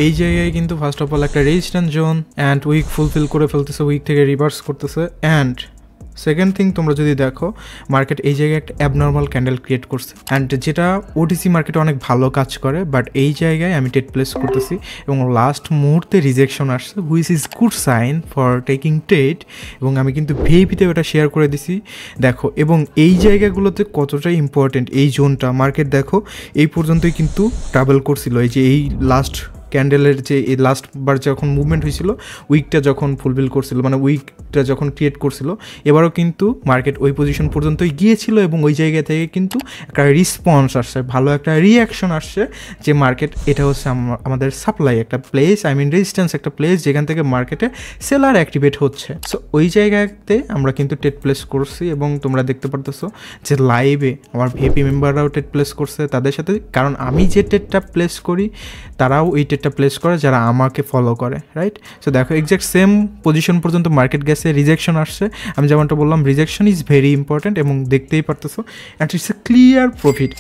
এই জায়গায় কিন্তু ফার্স্ট অফ অল একটা resistance zone and weak fulfil করে ফেলতেছে, উইক থেকে রিভার্স করতেছে। অ্যান্ড সেকেন্ড থিং, তোমরা যদি দেখো মার্কেট এই জায়গায় একটা অ্যাবনর্মাল ক্যান্ডেল ক্রিয়েট করছে অ্যান্ড যেটা ওটিসি মার্কেটে অনেক ভালো কাজ করে, বাট এই জায়গায় আমি টেট প্লেস করতেছি এবং লাস্ট মুহূর্তে রিজেকশন আসছে, which is good sign for taking TET. এবং আমি কিন্তু ভিআইপিতে ওটা শেয়ার করে দিছি দেখো। এবং এই জায়গাগুলোতে কতটা ইম্পর্টেন্ট এই জোনটা, মার্কেট দেখো এই পর্যন্তই কিন্তু ট্রাভেল করছিল। এই যে এই লাস্ট ক্যান্ডেলের যে এই লাস্টবার যখন মুভমেন্ট হয়েছিল, উইকটা যখন ফুলফিল করছিল, মানে উইকটা যখন ক্রিয়েট করছিল, এবারও কিন্তু মার্কেট ওই পজিশন পর্যন্তই গিয়েছিল এবং ওই জায়গা থেকে কিন্তু একটা রেসপন্স আসছে, ভালো একটা রিয়াকশন আসছে যে মার্কেট এটা হচ্ছে আমাদের সাপ্লাই একটা প্লেস, আই মিন রেজিস্ট্যান্স একটা প্লেস যেখান থেকে মার্কেটে সেলার অ্যাক্টিভেট হচ্ছে। সো ওই জায়গাতে আমরা কিন্তু টেট প্লেস করছি এবং তোমরা দেখতে পারতেছো যে লাইভে আমার ভিআইপি মেম্বাররাও টেট প্লেস করছে তাদের সাথে, কারণ আমি যে টেটটা প্লেস করি তারাও এই টেটটা প্লেস করে যারা আমাকে ফলো করে, রাইট? সো দেখো এক্স্যাক্ট সেম পজিশন পর্যন্ত মার্কেট গেছে, রিজেকশন আসছে। আমি যেমনটা বললাম রিজেকশন ইজ ভেরি ইম্পর্ট্যান্ট এবং দেখতেই পারতেছো and it's a clear profit.